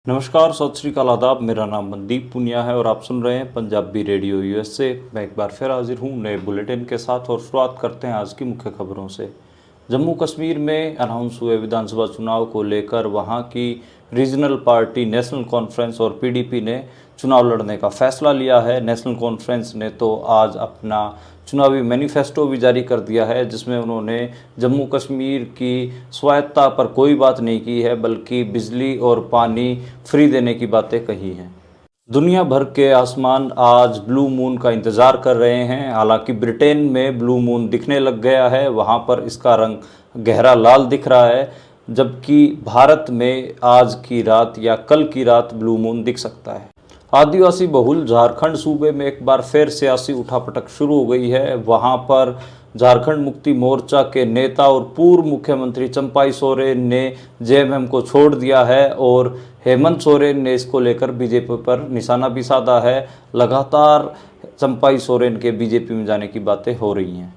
नमस्कार, सत श्री अकाल, आदाब। मेरा नाम मनदीप पुनिया है और आप सुन रहे हैं पंजाबी रेडियो यूएसए। मैं एक बार फिर हाजिर हूँ नए बुलेटिन के साथ और शुरुआत करते हैं आज की मुख्य खबरों से। जम्मू कश्मीर में अनाउंस हुए विधानसभा चुनाव को लेकर वहां की रीजनल पार्टी नेशनल कॉन्फ्रेंस और पीडीपी ने चुनाव लड़ने का फैसला लिया है। नेशनल कॉन्फ्रेंस ने तो आज अपना चुनावी मैनिफेस्टो भी जारी कर दिया है, जिसमें उन्होंने जम्मू कश्मीर की स्वायत्तता पर कोई बात नहीं की है, बल्कि बिजली और पानी फ्री देने की बातें कही हैं। दुनिया भर के आसमान आज ब्लू मून का इंतज़ार कर रहे हैं। हालांकि ब्रिटेन में ब्लू मून दिखने लग गया है, वहां पर इसका रंग गहरा लाल दिख रहा है, जबकि भारत में आज की रात या कल की रात ब्लू मून दिख सकता है। आदिवासी बहुल झारखंड सूबे में एक बार फिर सियासी उठापटक शुरू हो गई है। वहां पर झारखंड मुक्ति मोर्चा के नेता और पूर्व मुख्यमंत्री चंपाई सोरेन ने जेएमएम को छोड़ दिया है और हेमंत सोरेन ने इसको लेकर बीजेपी पर निशाना भी साधा है। लगातार चंपाई सोरेन के बीजेपी में जाने की बातें हो रही हैं।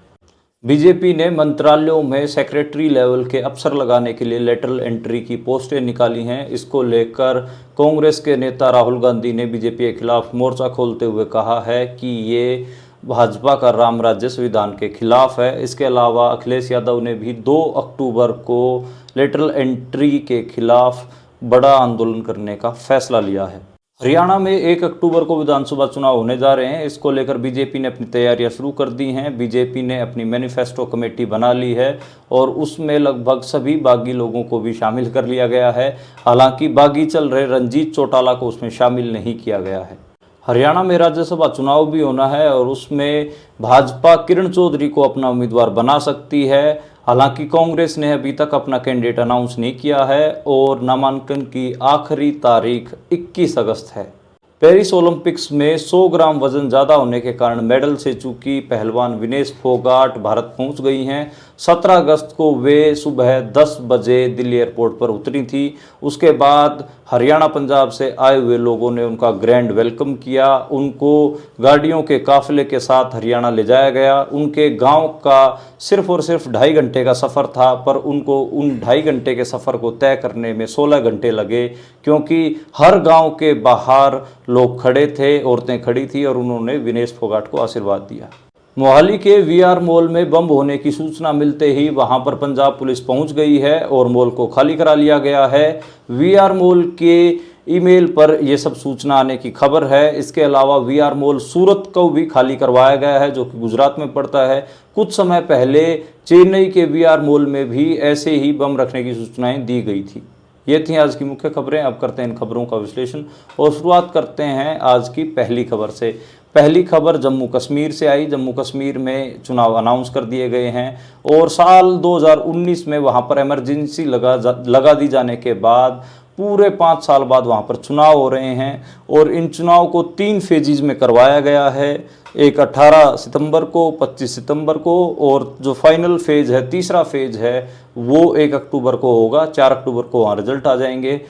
बीजेपी ने मंत्रालयों में सेक्रेटरी लेवल के अफसर लगाने के लिए लेटरल एंट्री की पोस्टें निकाली हैं। इसको लेकर कांग्रेस के नेता राहुल गांधी ने बीजेपी के खिलाफ मोर्चा खोलते हुए कहा है कि ये भाजपा का राम राज्य संविधान के खिलाफ है। इसके अलावा अखिलेश यादव ने भी 2 अक्टूबर को लेटरल एंट्री के खिलाफ बड़ा आंदोलन करने का फैसला लिया है। हरियाणा में 1 अक्टूबर को विधानसभा चुनाव होने जा रहे हैं। इसको लेकर बीजेपी ने अपनी तैयारियां शुरू कर दी हैं। बीजेपी ने अपनी मैनिफेस्टो कमेटी बना ली है और उसमें लगभग सभी बागी लोगों को भी शामिल कर लिया गया है। हालांकि बागी चल रहे रंजीत चौटाला को उसमें शामिल नहीं किया गया है। हरियाणा में राज्यसभा चुनाव भी होना है और उसमें भाजपा किरण चौधरी को अपना उम्मीदवार बना सकती है। हालांकि कांग्रेस ने अभी तक अपना कैंडिडेट अनाउंस नहीं किया है और नामांकन की आखिरी तारीख 21 अगस्त है। पेरिस ओलंपिक्स में 100 ग्राम वजन ज़्यादा होने के कारण मेडल से चूकी पहलवान विनेश फोगाट भारत पहुंच गई हैं। 17 अगस्त को वे सुबह 10 बजे दिल्ली एयरपोर्ट पर उतरी थी। उसके बाद हरियाणा पंजाब से आए हुए लोगों ने उनका ग्रैंड वेलकम किया। उनको गाड़ियों के काफिले के साथ हरियाणा ले जाया गया। उनके गांव का सिर्फ और सिर्फ 2.5 घंटे का सफ़र था, पर उनको उन 2.5 घंटे के सफ़र को तय करने में 16 घंटे लगे, क्योंकि हर गांव के बाहर लोग खड़े थे, औरतें खड़ी थी और उन्होंने विनेश फोगाट को आशीर्वाद दिया। मोहाली के वीआर मॉल में बम होने की सूचना मिलते ही वहां पर पंजाब पुलिस पहुंच गई है और मॉल को खाली करा लिया गया है। वीआर मॉल के ईमेल पर यह सब सूचना आने की खबर है। इसके अलावा वीआर मॉल सूरत को भी खाली करवाया गया है, जो कि गुजरात में पड़ता है। कुछ समय पहले चेन्नई के वीआर मॉल में भी ऐसे ही बम रखने की सूचनाएं दी गई थी। ये थी आज की मुख्य खबरें। अब करते हैं इन खबरों का विश्लेषण और शुरुआत करते हैं आज की पहली खबर से। पहली खबर जम्मू कश्मीर से आई। जम्मू कश्मीर में चुनाव अनाउंस कर दिए गए हैं और साल 2019 में वहां पर इमरजेंसी लगा दी जाने के बाद पूरे 5 साल बाद वहां पर चुनाव हो रहे हैं और इन चुनाव को 3 फेजेज में करवाया गया है। एक 18 सितंबर को, 25 सितंबर को और जो फाइनल फेज है, तीसरा फेज है, वो 1 अक्टूबर को होगा। 4 अक्टूबर को वहाँ रिजल्ट आ जाएंगे।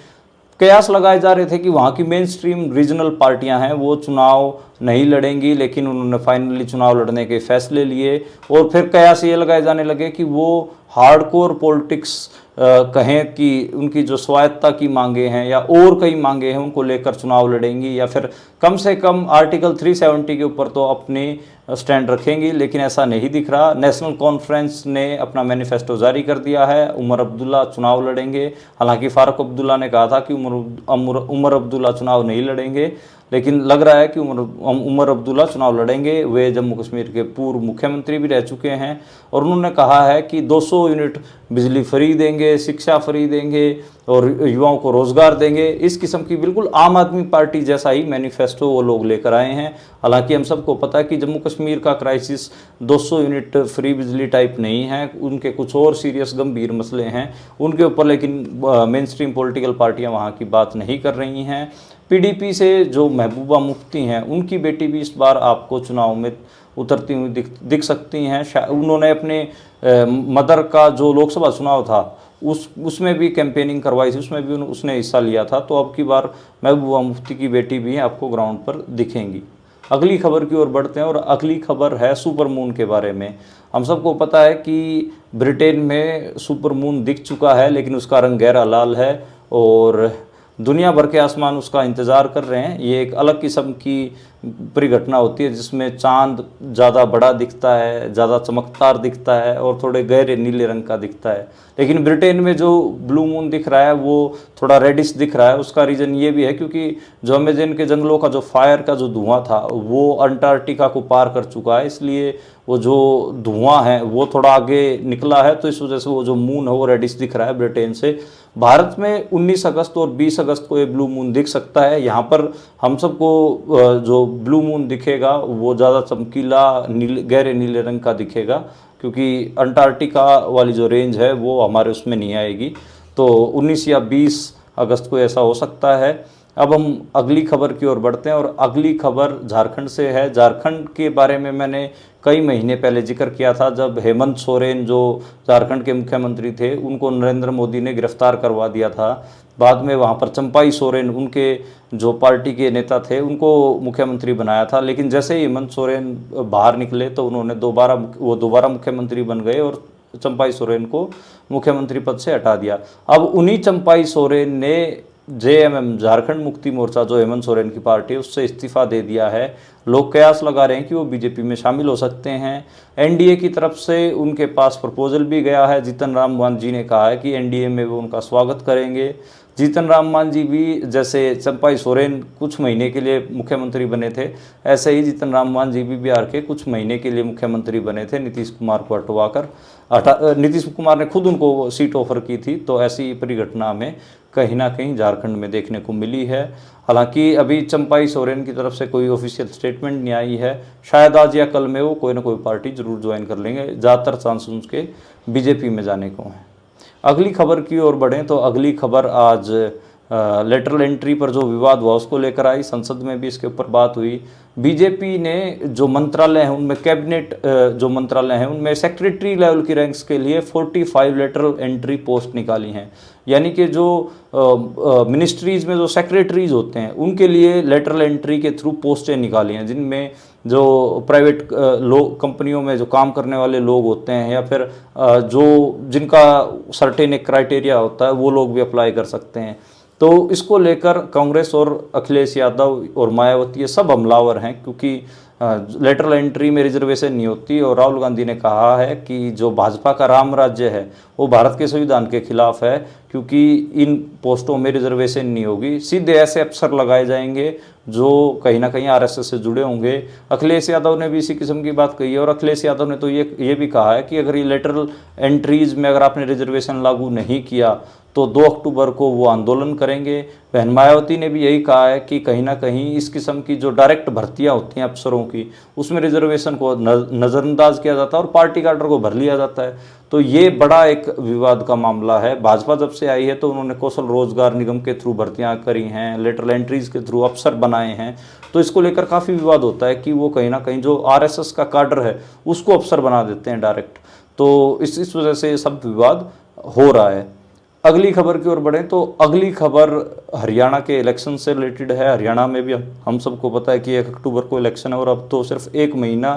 कयास लगाए जा रहे थे कि वहाँ की मेन स्ट्रीम रीजनल पार्टियां हैं वो चुनाव नहीं लड़ेंगी, लेकिन उन्होंने फाइनली चुनाव लड़ने के फैसले लिए और फिर कयास ये लगाए जाने लगे कि वो हार्डकोर पॉलिटिक्स कहें कि उनकी जो स्वायत्तता की मांगे हैं या और कई मांगे हैं उनको लेकर चुनाव लड़ेंगी, या फिर कम से कम आर्टिकल 370 के ऊपर तो अपनी स्टैंड रखेंगी, लेकिन ऐसा नहीं दिख रहा। नेशनल कॉन्फ्रेंस ने अपना मैनिफेस्टो जारी कर दिया है। उमर अब्दुल्ला चुनाव लड़ेंगे। हालांकि फारूक अब्दुल्ला ने कहा था कि उमर अब्दुल्ला चुनाव नहीं लड़ेंगे, लेकिन लग रहा है कि उमर अब्दुल्ला चुनाव लड़ेंगे। वे जम्मू कश्मीर के पूर्व मुख्यमंत्री भी रह चुके हैं और उन्होंने कहा है कि 200 यूनिट बिजली फ्री देंगे, शिक्षा फ्री देंगे और युवाओं को रोजगार देंगे। इस किस्म की बिल्कुल आम आदमी पार्टी जैसा ही मैनिफेस्टो वो लोग लेकर आए हैं। हालांकि हम सबको पता है कि जम्मू कश्मीर का क्राइसिस 200 यूनिट फ्री बिजली टाइप नहीं है, उनके कुछ और सीरियस गंभीर मसले हैं उनके ऊपर, लेकिन मेन स्ट्रीम पॉलिटिकल पार्टियां वहां की बात नहीं कर रही हैं। पीडीपी से जो महबूबा मुफ्ती हैं, उनकी बेटी भी इस बार आपको चुनाव में उतरती हुई दिख सकती हैं। उन्होंने अपने मदर का जो लोकसभा चुनाव था उसमें भी कैंपेनिंग करवाई थी, उसमें भी उसने हिस्सा लिया था। तो अब की बार महबूबा मुफ्ती की बेटी भी आपको ग्राउंड पर दिखेंगी। अगली खबर की ओर बढ़ते हैं और अगली खबर है सुपर मून के बारे में। हम सबको पता है कि ब्रिटेन में सुपर मून दिख चुका है, लेकिन उसका रंग गहरा लाल है और दुनिया भर के आसमान उसका इंतज़ार कर रहे हैं। ये एक अलग किस्म की परिघटना होती है जिसमें चांद ज़्यादा बड़ा दिखता है, ज़्यादा चमकदार दिखता है और थोड़े गहरे नीले रंग का दिखता है। लेकिन ब्रिटेन में जो ब्लू मून दिख रहा है वो थोड़ा रेडिश दिख रहा है। उसका रीज़न ये भी है क्योंकि जो अमेज़न के जंगलों का जो फायर का जो धुआं था वो अंटार्कटिका को पार कर चुका है, इसलिए वो जो धुआं है वो थोड़ा आगे निकला है, तो इस वजह से वो जो मून है वो रेडिश दिख रहा है ब्रिटेन से। भारत में 19 अगस्त और 20 अगस्त को ये ब्लू मून दिख सकता है। यहाँ पर हम सबको जो ब्लू मून दिखेगा वो ज़्यादा चमकीला गहरे नीले रंग का दिखेगा, क्योंकि अंटार्कटिका वाली जो रेंज है वो हमारे उसमें नहीं आएगी। तो 19 या 20 अगस्त को ऐसा हो सकता है। अब हम अगली खबर की ओर बढ़ते हैं और अगली खबर झारखंड से है। झारखंड के बारे में मैंने कई महीने पहले जिक्र किया था, जब हेमंत सोरेन जो झारखंड के मुख्यमंत्री थे उनको नरेंद्र मोदी ने गिरफ्तार करवा दिया था। बाद में वहाँ पर चंपाई सोरेन उनके जो पार्टी के नेता थे उनको मुख्यमंत्री बनाया था, लेकिन जैसे ही हेमंत सोरेन बाहर निकले तो उन्होंने दोबारा मुख्यमंत्री बन गए और चंपाई सोरेन को मुख्यमंत्री पद से हटा दिया। अब उन्हीं चंपाई सोरेन ने जेएमएम झारखंड मुक्ति मोर्चा जो हेमंत सोरेन की पार्टी है उससे इस्तीफा दे दिया है। लोग कयास लगा रहे हैं कि वो बीजेपी में शामिल हो सकते हैं। एनडीए की तरफ से उनके पास प्रपोजल भी गया है। जीतन राम मांझी ने कहा है कि एनडीए में वो उनका स्वागत करेंगे। जीतन राम मांझी भी जैसे चंपाई सोरेन कुछ महीने के लिए मुख्यमंत्री बने थे, ऐसे ही जीतन राम मांझी भी बिहार के कुछ महीने के लिए मुख्यमंत्री बने थे नीतीश कुमार को हटवाकर। नीतीश कुमार ने खुद उनको सीट ऑफर की थी। तो ऐसी परिघटना हमें कहीं ना कहीं झारखंड में देखने को मिली है। हालांकि अभी चंपाई सोरेन की तरफ से कोई ऑफिशियल स्टेटमेंट नहीं आई है। शायद आज या कल में वो कोई ना कोई पार्टी जरूर ज्वाइन कर लेंगे। ज़्यादातर चांस उनके बीजेपी में जाने को हैं। अगली खबर की ओर बढ़ें तो अगली खबर आज लेटरल एंट्री पर जो विवाद हुआ उसको लेकर आई। संसद में भी इसके ऊपर बात हुई। बीजेपी ने जो मंत्रालय हैं उनमें कैबिनेट जो मंत्रालय हैं उनमें सेक्रेटरी लेवल की रैंक्स के लिए 45 लेटरल एंट्री पोस्ट निकाली हैं। यानी कि जो मिनिस्ट्रीज़ में जो सेक्रेटरीज होते हैं उनके लिए लेटरल एंट्री के थ्रू पोस्टें निकाली हैं, जिनमें जो प्राइवेट लोग कंपनियों में जो काम करने वाले लोग होते हैं या फिर जो जिनका सर्टेन एक क्राइटेरिया होता है वो लोग भी अप्लाई कर सकते हैं। तो इसको लेकर कांग्रेस और अखिलेश यादव और मायावती ये सब हमलावर हैं, क्योंकि लेटरल एंट्री में रिजर्वेशन नहीं होती। और राहुल गांधी ने कहा है कि जो भाजपा का राम राज्य है वो भारत के संविधान के खिलाफ है, क्योंकि इन पोस्टों में रिजर्वेशन नहीं होगी। सीधे ऐसे अफसर लगाए जाएंगे जो कहीं ना कहीं आरएसएस से जुड़े होंगे। अखिलेश यादव ने भी इसी किस्म की बात कही है। और अखिलेश यादव ने तो ये भी कहा है कि अगर ये लेटरल एंट्रीज में अगर आपने रिजर्वेशन लागू नहीं किया तो 2 अक्टूबर को वो आंदोलन करेंगे। बहन मायावती ने भी यही कहा है कि कहीं ना कहीं इस किस्म की जो डायरेक्ट भर्तियां होती हैं अफसरों की उसमें रिजर्वेशन को नज़रअंदाज किया जाता है और पार्टी कार्डर को भर लिया जाता है। तो ये बड़ा एक विवाद का मामला है। भाजपा जब से आई है तो उन्होंने कौशल रोजगार निगम के थ्रू भर्तियां करी हैं, लेटरल एंट्रीज के थ्रू अफसर बनाए हैं। तो इसको लेकर काफ़ी विवाद होता है कि वो कहीं ना कहीं जो आरएसएस का कार्डर है उसको अफसर बना देते हैं डायरेक्ट। तो इस वजह से ये सब विवाद हो रहा है। अगली खबर की ओर बढ़ें तो अगली खबर हरियाणा के इलेक्शन से रिलेटेड है। हरियाणा में भी हम सबको पता है कि 1 अक्टूबर को इलेक्शन है और अब तो सिर्फ 1 महीना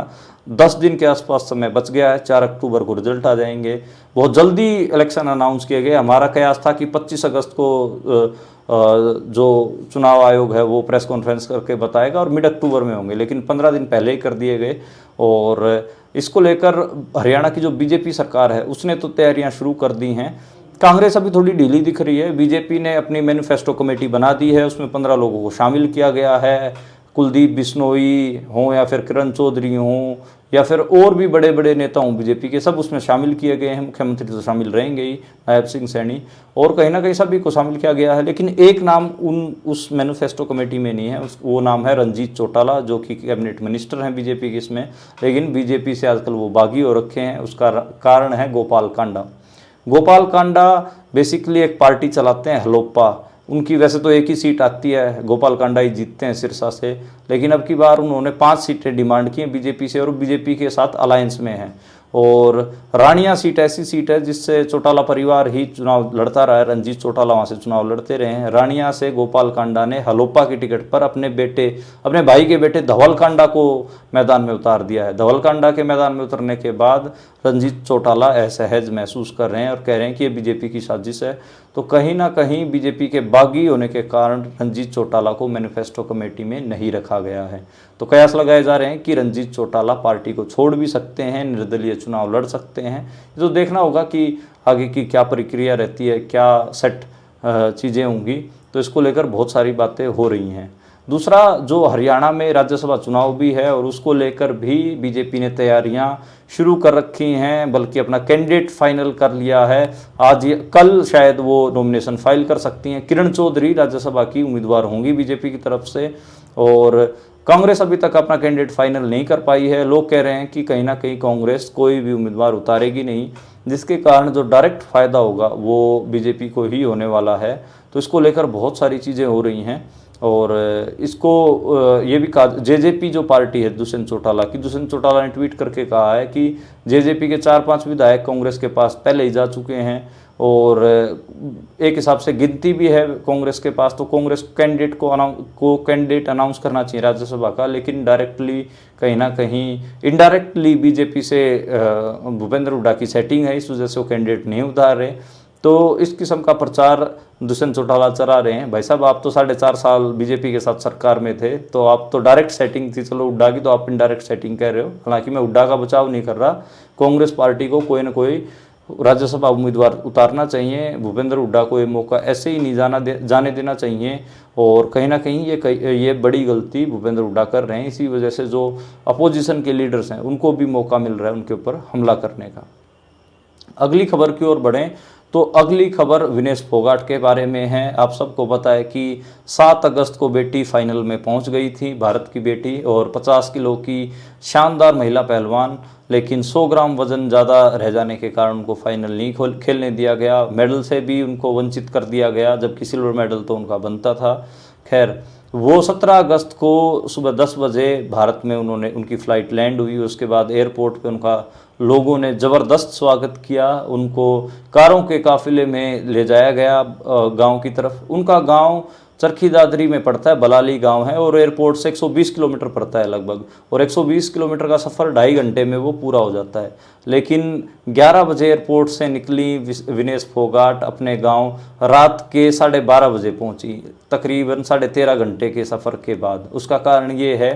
10 दिन के आसपास समय बच गया है। 4 अक्टूबर को रिजल्ट आ जाएंगे। बहुत जल्दी इलेक्शन अनाउंस किए गए। हमारा कयास था कि 25 अगस्त को जो चुनाव आयोग है वो प्रेस कॉन्फ्रेंस करके बताएगा और मिड अक्टूबर में होंगे, लेकिन 15 दिन पहले ही कर दिए गए। और इसको लेकर हरियाणा की जो बीजेपी सरकार है उसने तो तैयारियां शुरू कर दी हैं। कांग्रेस अभी थोड़ी ढीली दिख रही है। बीजेपी ने अपनी मैनिफेस्टो कमेटी बना दी है, उसमें 15 लोगों को शामिल किया गया है। कुलदीप बिश्नोई हों या फिर किरण चौधरी हों या फिर और भी बड़े बड़े नेता हों बीजेपी के, सब उसमें शामिल किए गए हैं। मुख्यमंत्री तो शामिल रहेंगे ही, नायब सिंह सैनी, और कहीं ना कहीं सभी को शामिल किया गया है। लेकिन एक नाम उस मैनिफेस्टो कमेटी में नहीं है, वो नाम है रंजीत चौटाला, जो कि कैबिनेट मिनिस्टर हैं बीजेपी के इसमें, लेकिन बीजेपी से आजकल वो बागी हो रखे हैं। उसका कारण है गोपाल कांडा। गोपाल कांडा बेसिकली एक पार्टी चलाते हैं हलोप्पा। उनकी वैसे तो एक ही सीट आती है, गोपाल कांडा ही जीतते हैं सिरसा से, लेकिन अब की बार उन्होंने 5 सीटें डिमांड की हैं बीजेपी से और बीजेपी के साथ अलायंस में हैं। और रानिया सीट ऐसी सीट है जिससे चौटाला परिवार ही चुनाव लड़ता रहा है, रणजीत चौटाला वहाँ से चुनाव लड़ते रहे हैं। रानिया से गोपाल कांडा ने हलोपा की टिकट पर अपने भाई के बेटे धवल कांडा को मैदान में उतार दिया है। धवल कांडा के मैदान में उतरने के बाद रणजीत चौटाला असहज महसूस कर रहे हैं और कह रहे हैं कि ये बीजेपी की साजिश है। तो कहीं ना कहीं बीजेपी के बागी होने के कारण रणजीत चौटाला को मैनिफेस्टो कमेटी में नहीं रखा गया है। तो कयास लगाए जा रहे हैं कि रणजीत चौटाला पार्टी को छोड़ भी सकते हैं, निर्दलीय चुनाव लड़ सकते हैं। तो देखना होगा कि आगे की क्या प्रक्रिया रहती है, क्या सेट चीज़ें होंगी। तो इसको लेकर बहुत सारी बातें हो रही हैं। दूसरा, जो हरियाणा में राज्यसभा चुनाव भी है और उसको लेकर भी बीजेपी ने तैयारियां शुरू कर रखी हैं, बल्कि अपना कैंडिडेट फाइनल कर लिया है। कल शायद वो नॉमिनेशन फाइल कर सकती हैं। किरण चौधरी राज्यसभा की उम्मीदवार होंगी बीजेपी की तरफ से, और कांग्रेस अभी तक अपना कैंडिडेट फाइनल नहीं कर पाई है। लोग कह रहे हैं कि कहीं ना कहीं कांग्रेस कोई भी उम्मीदवार उतारेगी नहीं, जिसके कारण जो डायरेक्ट फायदा होगा वो बीजेपी को ही होने वाला है। तो इसको लेकर बहुत सारी चीज़ें हो रही हैं। और इसको ये भी कहा, जेजेपी जो पार्टी है दुष्यंत चौटाला की, दुष्यंत चौटाला ने ट्वीट करके कहा है कि जेजेपी के 4-5 विधायक कांग्रेस के पास पहले ही जा चुके हैं और एक हिसाब से गिनती भी है कांग्रेस के पास। तो कांग्रेस कैंडिडेट अनाउंस करना चाहिए राज्यसभा का, लेकिन डायरेक्टली कहीं ना कहीं इनडायरेक्टली बीजेपी से भूपेंद्र हुड्डा की सेटिंग है, इस वजह से वो कैंडिडेट नहीं उतार रहे। तो इस किस्म का प्रचार दुष्यंत चौटाला चला रहे हैं। भाई साहब, आप तो 4.5 साल बीजेपी के साथ सरकार में थे, तो आप तो डायरेक्ट सेटिंग थी चलो हुड्डा की, तो आप इनडायरेक्ट सेटिंग कह रहे हो। हालांकि मैं हुड्डा का बचाव नहीं कर रहा, कांग्रेस पार्टी को कोई ना कोई राज्यसभा उम्मीदवार उतारना चाहिए। भूपेंद्र हुड्डा को ये मौका ऐसे ही नहीं जाने देना चाहिए। और कहीं ना कहीं ये बड़ी गलती भूपेंद्र हुड्डा कर रहे हैं। इसी वजह से जो अपोजिशन के लीडर्स हैं उनको भी मौका मिल रहा है उनके ऊपर हमला करने का। अगली खबर की ओर बढ़ें तो अगली खबर विनेश फोगाट के बारे में है। आप सबको पता है कि 7 अगस्त को बेटी फाइनल में पहुंच गई थी, भारत की बेटी, और 50 किलो की शानदार महिला पहलवान, लेकिन 100 ग्राम वजन ज़्यादा रह जाने के कारण उनको फाइनल नहीं खेलने दिया गया। मेडल से भी उनको वंचित कर दिया गया, जबकि सिल्वर मेडल तो उनका बनता था। खैर, वो 17 अगस्त को सुबह 10 बजे भारत में उनकी फ़्लाइट लैंड हुई। उसके बाद एयरपोर्ट पे उनका लोगों ने ज़बरदस्त स्वागत किया। उनको कारों के काफ़िले में ले जाया गया गांव की तरफ। उनका गांव चरखी दादरी में पड़ता है, बलाली गांव है, और एयरपोर्ट से 120 किलोमीटर पड़ता है लगभग, और 120 किलोमीटर का सफ़र 2.5 घंटे में वो पूरा हो जाता है। लेकिन 11 बजे एयरपोर्ट से निकली विनेश फोगाट अपने गांव रात के 12:30 बजे पहुंची, तकरीबन 13.5 घंटे के सफ़र के बाद। उसका कारण ये है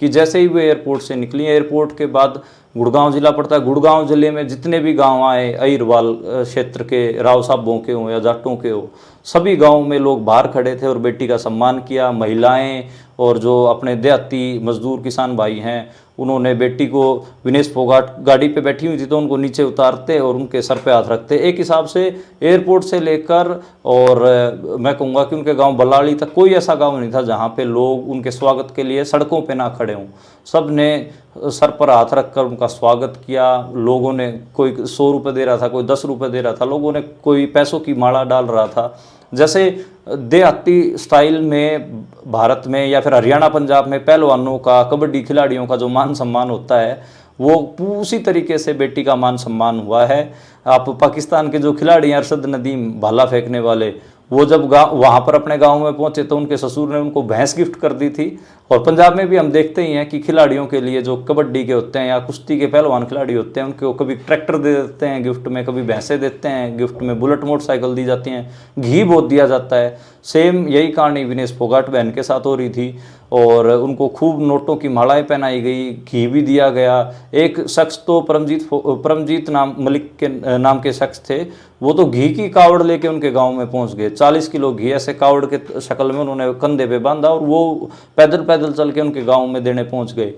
कि जैसे ही वो एयरपोर्ट से निकली, एयरपोर्ट के बाद गुड़गांव ज़िला पड़ता है, गुड़गांव ज़िले में जितने भी गांव आए, अहिरवाल क्षेत्र के, राव साहबों के हों या जाटों के हो, सभी गांव में लोग बाहर खड़े थे और बेटी का सम्मान किया। महिलाएं और जो अपने देहाती मजदूर किसान भाई हैं, उन्होंने बेटी को, विनेश फोगाट गाड़ी पे बैठी हुई थी तो उनको नीचे उतारते और उनके सर पे हाथ रखते। एक हिसाब से एयरपोर्ट से लेकर और मैं कहूँगा कि उनके गांव बलाली तक कोई ऐसा गांव नहीं था जहां पे लोग उनके स्वागत के लिए सड़कों पे ना खड़े हों। सब ने सर पर हाथ रखकर उनका स्वागत किया। लोगों ने, कोई 100 रुपये दे रहा था, कोई 10 रुपये दे रहा था, लोगों ने कोई पैसों की माला डाल रहा था। जैसे देहाती स्टाइल में भारत में या फिर हरियाणा पंजाब में पहलवानों का, कबड्डी खिलाड़ियों का जो मान सम्मान होता है, वो उसी तरीके से बेटी का मान सम्मान हुआ है। आप पाकिस्तान के जो खिलाड़ी हैं, अरशद नदीम भाला फेंकने वाले, वो जब वहाँ पर अपने गांव में पहुंचे तो उनके ससुर ने उनको भैंस गिफ्ट कर दी थी। और पंजाब में भी हम देखते ही हैं कि खिलाड़ियों के लिए, जो कबड्डी के होते हैं या कुश्ती के पहलवान खिलाड़ी होते हैं, उनको कभी ट्रैक्टर दे देते हैं गिफ्ट में, कभी भैंसें देते हैं गिफ्ट में, बुलेट मोटरसाइकिल दी जाती हैं, घी बहुत दिया जाता है। सेम यही कहानी विनेश फोगाट बहन के साथ हो रही थी और उनको खूब नोटों की मालाएं पहनाई गई, घी भी दिया गया। एक शख्स तो परमजीत मलिक के नाम के शख्स थे, वो तो घी की कावड़ लेके उनके गांव में पहुंच गए। 40 किलो घी ऐसे कावड़ के शक्ल में उन्होंने कंधे पे बांधा और वो पैदल चल के उनके गांव में देने पहुंच गए।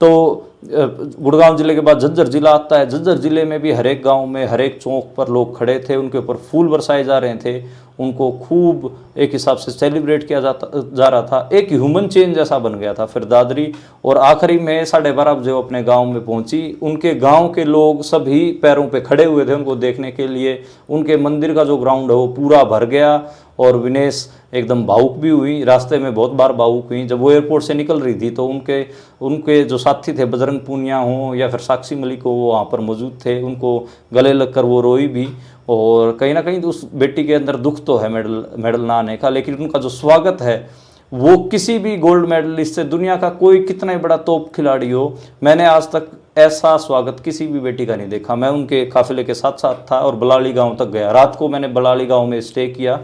तो गुड़गांव जिले के बाद झज्जर जिला आता है। झज्जर जिले में भी हर एक गांव में, हर एक चौक पर लोग खड़े थे, उनके ऊपर फूल बरसाए जा रहे थे उनको खूब एक हिसाब से सेलिब्रेट किया जा रहा था। एक ह्यूमन चेन जैसा बन गया था। फिर दादरी और आखिरी में 12:30 बजे वो अपने गांव में पहुंची। उनके गांव के लोग सभी पैरों पे खड़े हुए थे उनको देखने के लिए। उनके मंदिर का जो ग्राउंड है वो पूरा भर गया और विनेश एकदम भावुक भी हुई। रास्ते में बहुत बार भावुक हुई। जब वो एयरपोर्ट से निकल रही थी तो उनके जो साथी थे, बजरंग पूनिया हों या फिर साक्षी मलिक हो, वो वहाँ पर मौजूद थे। उनको गले लगकर वो रोई भी। और कहीं ना कहीं उस बेटी के अंदर दुख तो है मेडल ना आने का, लेकिन उनका जो स्वागत है वो किसी भी गोल्ड मेडलिस्ट से, दुनिया का कोई कितना ही बड़ा टॉप खिलाड़ी हो, मैंने आज तक ऐसा स्वागत किसी भी बेटी का नहीं देखा। मैं उनके काफिले के साथ साथ था और बलाली गांव तक गया। रात को मैंने बलाली गांव में स्टे किया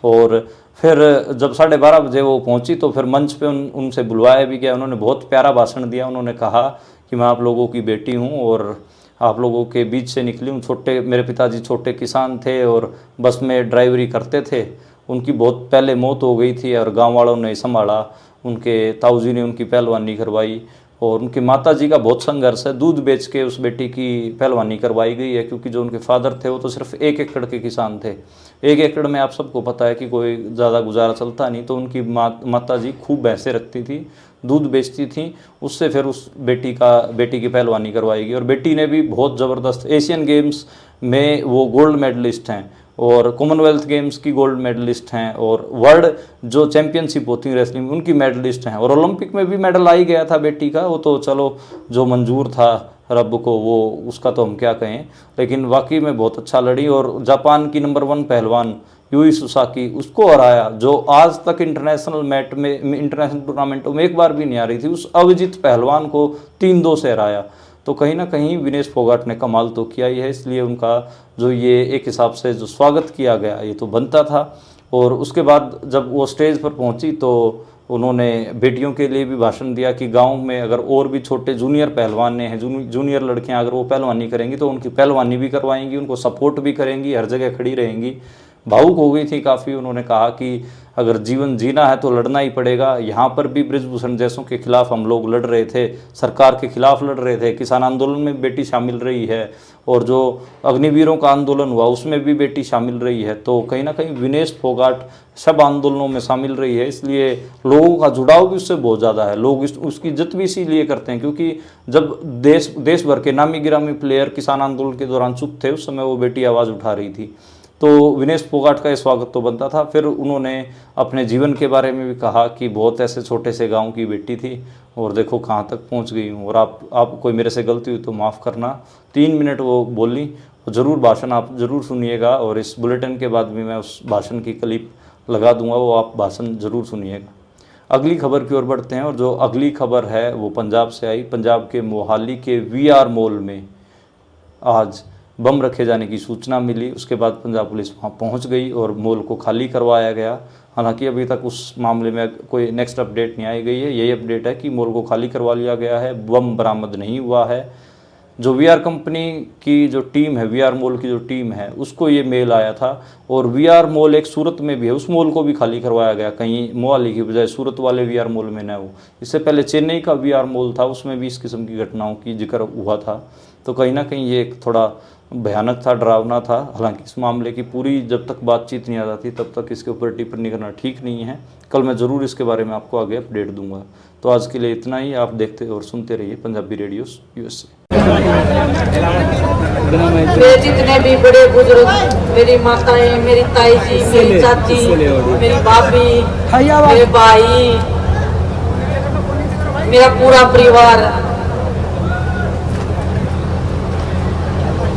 और फिर जब 12:30 बजे वो पहुंची तो फिर मंच पे उनसे बुलवाया भी गया। उन्होंने बहुत प्यारा भाषण दिया। उन्होंने कहा कि मैं आप लोगों की बेटी हूं और आप लोगों के बीच से निकली हूँ। मेरे पिताजी छोटे किसान थे और बस में ड्राइवरी करते थे। उनकी बहुत पहले मौत हो गई थी और गांव वालों ने संभाला। उनके ताऊजी ने उनकी पहलवानी करवाई और उनकी माताजी का बहुत संघर्ष है। दूध बेच के उस बेटी की पहलवानी करवाई गई है, क्योंकि जो उनके फादर थे वो तो सिर्फ 1 एकड़ के किसान थे। 1 एकड़ में आप सबको पता है कि कोई ज़्यादा गुजारा चलता नहीं। तो उनकी माताजी खूब भैंसें रखती थी, दूध बेचती थी। उससे फिर उस बेटी की पहलवानी करवाई गई और बेटी ने भी बहुत ज़बरदस्त, एशियन गेम्स में वो गोल्ड मेडलिस्ट हैं और कॉमनवेल्थ गेम्स की गोल्ड मेडलिस्ट हैं और वर्ल्ड जो चैंपियनशिप होती है रेसलिंग उनकी मेडलिस्ट हैं और ओलंपिक में भी मेडल आ ही गया था बेटी का। वो तो चलो जो मंजूर था रब को, वो उसका तो हम क्या कहें, लेकिन वाकई में बहुत अच्छा लड़ी। और जापान की नंबर 1 पहलवान यूई सुसाकी, उसको हराया, जो आज तक इंटरनेशनल टूर्नामेंटों में एक बार भी नहीं आ रही थी। उस अविजित पहलवान को 3-2 से हराया। तो कहीं ना कहीं विनेश फोगाट ने कमाल तो किया ही है। इसलिए उनका जो ये एक हिसाब से जो स्वागत किया गया ये तो बनता था। और उसके बाद जब वो स्टेज पर पहुंची तो उन्होंने बेटियों के लिए भी भाषण दिया कि गांव में अगर और भी छोटे जूनियर पहलवान हैं, जूनियर लड़कियां अगर वो पहलवानी करेंगी तो उनकी पहलवानी भी करवाएंगी, उनको सपोर्ट भी करेंगी, हर जगह खड़ी रहेंगी। भावुक हो गई थी काफ़ी। उन्होंने कहा कि अगर जीवन जीना है तो लड़ना ही पड़ेगा। यहाँ पर भी बृजभूषण जैसों के खिलाफ हम लोग लड़ रहे थे, सरकार के खिलाफ लड़ रहे थे। किसान आंदोलन में बेटी शामिल रही है और जो अग्निवीरों का आंदोलन हुआ उसमें भी बेटी शामिल रही है। तो कहीं ना कहीं विनेश फोगाट सब आंदोलनों में शामिल रही है, इसलिए लोगों का जुड़ाव भी उससे बहुत ज़्यादा है। लोग उसकी इज्जत भी इसीलिए करते हैं क्योंकि जब देश भर के नामी गिरामी प्लेयर किसान आंदोलन के दौरान चुप थे, उस समय वो बेटी आवाज़ उठा रही थी। तो विनेश फोगाट का ये स्वागत तो बनता था। फिर उन्होंने अपने जीवन के बारे में भी कहा कि बहुत ऐसे छोटे से गांव की बेटी थी और देखो कहाँ तक पहुंच गई हूँ और आप कोई मेरे से गलती हुई तो माफ़ करना। 3 मिनट वो बोली। ज़रूर भाषण आप ज़रूर सुनिएगा और इस बुलेटिन के बाद भी मैं उस भाषण की क्लिप लगा दूंगा, वो आप भाषण ज़रूर सुनिएगा। अगली खबर की ओर बढ़ते हैं और जो अगली खबर है वो पंजाब से आई। पंजाब के मोहाली के VR मॉल में आज बम रखे जाने की सूचना मिली। उसके बाद पंजाब पुलिस वहां पहुंच गई और मॉल को खाली करवाया गया। हालांकि अभी तक उस मामले में कोई नेक्स्ट अपडेट नहीं आई गई है। यही अपडेट है कि मॉल को खाली करवा लिया गया है, बम बरामद नहीं हुआ है। जो VR कंपनी की जो टीम है, VR मॉल की जो टीम है, उसको ये मेल आया था और VR मॉल एक सूरत में भी है, उस मॉल को भी खाली करवाया गया, कहीं मोहाली की बजाय सूरत वाले VR मॉल में न हो। इससे पहले चेन्नई का VR मॉल था, उसमें भी इस किस्म की घटनाओं की जिक्र हुआ था। तो कहीं ना कहीं ये एक थोड़ा भयानक था, डरावना था। हालांकि इस मामले की पूरी जब तक बातचीत नहीं आ जाती तब तक इसके ऊपर टिप्पणी करना ठीक नहीं है। कल मैं ज़रूर इसके बारे में आपको आगे अपडेट दूंगा। तो आज के लिए इतना ही। आप देखते और सुनते रहिए पंजाबी रेडियो USA। मेरे जितने भी बड़े बुजुर्ग, मेरी माताएं, मेरी ताई जी, मेरी चाची, मेरी भाभी, मेरे भाई, मेरा पूरा परिवार,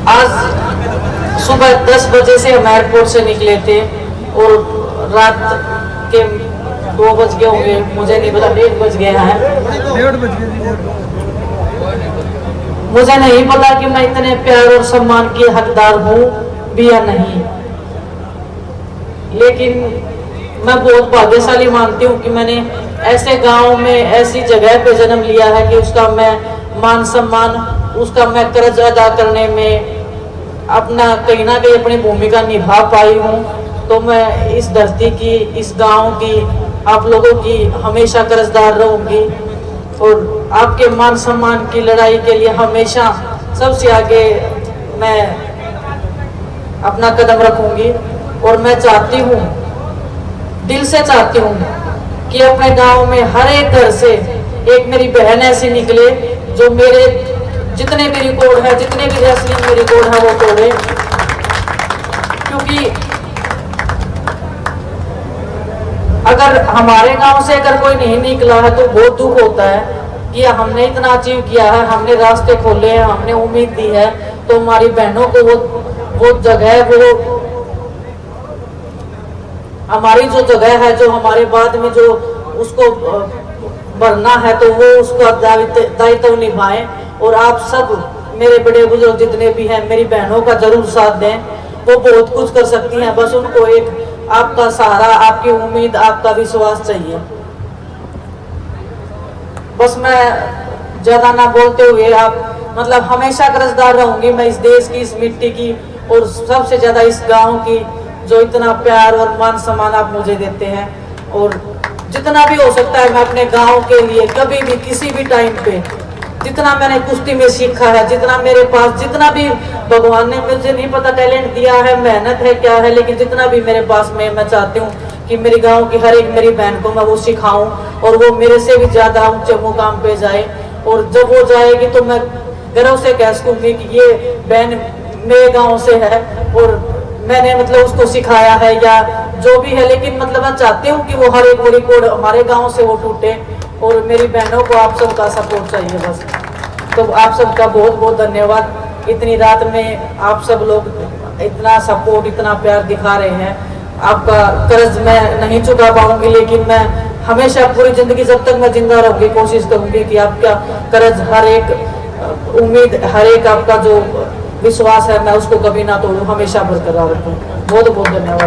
आज सुबह 10 बजे से हम एयरपोर्ट से निकले थे और रात के 2 बज गए होंगे, मुझे नहीं पता, 1:30 बज गए हैं। 1:30 बज गए। मुझे नहीं पता कि मैं इतने प्यार और सम्मान की हकदार हूँ भी या नहीं, लेकिन मैं बहुत भाग्यशाली मानती हूँ कि मैंने ऐसे गांव में, ऐसी जगह पे जन्म लिया है कि उसका मैं मान सम्मान, उसका मैं कर्ज अदा करने में अपना कहीं ना कहीं अपनी भूमिका निभा पाई हूँ। तो मैं इस धरती की, इस गांव की, आप लोगों की हमेशा कर्जदार रहूंगी और आपके मान सम्मान की लड़ाई के लिए हमेशा सबसे आगे मैं अपना कदम रखूंगी। और मैं चाहती हूँ, दिल से चाहती हूँ कि अपने गांव में हर एक घर से एक मेरी बहन ऐसी निकले जो मेरे जितने भी रिकॉर्ड है, जितने भी रेसलिंग में रिकॉर्ड है वो तोड़े। क्योंकि अगर हमारे गांव से अगर कोई नहीं निकला है तो बहुत दुख होता है कि हमने इतना अचीव किया है, हमने रास्ते खोले हैं, हमने उम्मीद दी है, तो हमारी बहनों को वो जगह, वो हमारी जो जगह है, जो हमारे बाद में जो उसको भरना है, तो वो उसका दायित्व निभाएं। और आप सब मेरे बड़े बुजुर्ग जितने भी हैं, मेरी बहनों का जरूर साथ दें। वो बहुत कुछ कर सकती हैं, बस उनको एक आपका सहारा, आपकी उम्मीद, आपका विश्वास चाहिए। बस मैं ज्यादा ना बोलते हुए, आप मतलब हमेशा कर्जदार रहूंगी मैं इस देश की, इस मिट्टी की, और सबसे ज्यादा इस गांव की, जो इतना प्यार और मान सम्मान आप मुझे देते हैं। और जितना भी हो सकता है मैं अपने गांव के लिए कभी भी किसी भी टाइम पे, जितना मैंने कुश्ती में सीखा है, जितना मेरे पास, जितना भी भगवान ने मुझे नहीं पता टैलेंट दिया है, मेहनत है क्या है, लेकिन जितना भी मेरे पास में, मैं चाहती हूँ कि मेरी गांव की हर एक मेरी बहन को मैं वो सिखाऊं और वो मेरे से भी ज्यादा ऊंचे मुकाम पे जाए। और जब वो जाएगी तो मैं गर्व से कह सकूंगी कि ये बहन मेरे गांव से है और मैंने मतलब उसको सिखाया है या जो भी है। लेकिन मतलब मैं चाहती हूँ कि वो हर एक रिकॉर्ड हमारे गांव से वो टूटे। और मेरी बहनों को आप सबका सपोर्ट चाहिए बस। तो आप सबका बहुत बहुत धन्यवाद। इतनी रात में आप सब लोग इतना सपोर्ट, इतना प्यार दिखा रहे हैं। आपका कर्ज मैं नहीं चुका पाऊंगी, लेकिन मैं हमेशा पूरी जिंदगी जब तक मैं जिंदा रहूंगी कोशिश करूंगी कि आपका कर्ज, हर एक उम्मीद, हर एक आपका जो विश्वास है, मैं उसको कभी ना तोड़ूं, हमेशा बरकरार रखूं। बहुत बहुत धन्यवाद।